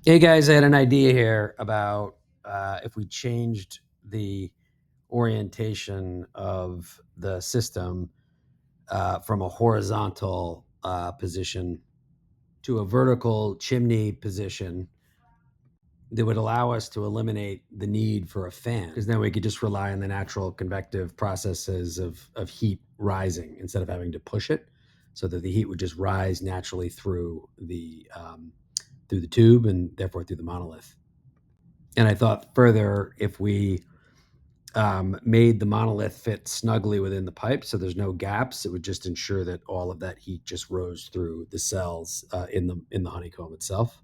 Hey guys, I had an idea here about if we changed the orientation of the system from a horizontal position to a vertical chimney position that would allow us to eliminate the need for a fan, because then we could just rely on the natural convective processes of heat rising instead of having to push it, so that the heat would just rise naturally through the tube and therefore through the monolith. And I thought further, if we made the monolith fit snugly within the pipe, so there's no gaps, it would just ensure that all of that heat just rose through the cells in the honeycomb itself.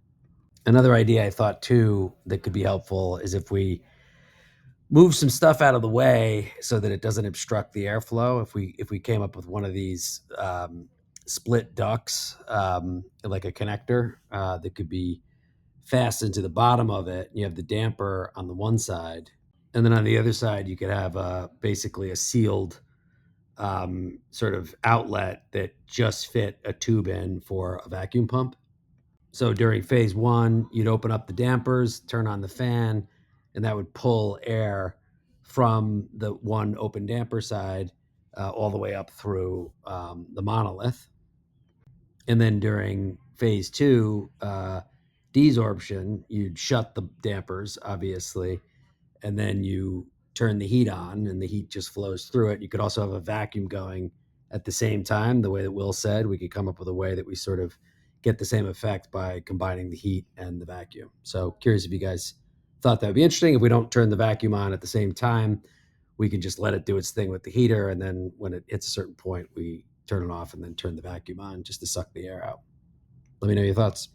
Another idea I thought too that could be helpful is if we move some stuff out of the way so that it doesn't obstruct the airflow. If we came up with one of these split ducts, like a connector that could be fastened to the bottom of it, you have the damper on the one side, and then on the other side you could have basically a sealed sort of outlet that just fit a tube in for a vacuum pump. So during phase one, you'd open up the dampers, turn on the fan, and that would pull air from the one open damper side all the way up through the monolith. And then during phase two, desorption, you'd shut the dampers, obviously, and then you turn the heat on and the heat just flows through it. You could also have a vacuum going at the same time. The way that Will said, we could come up with a way that we sort of get the same effect by combining the heat and the vacuum. So curious if you guys thought that would be interesting. If we don't turn the vacuum on at the same time, we can just let it do its thing with the heater. And then when it hits a certain point, we turn it off and then turn the vacuum on just to suck the air out. Let me know your thoughts.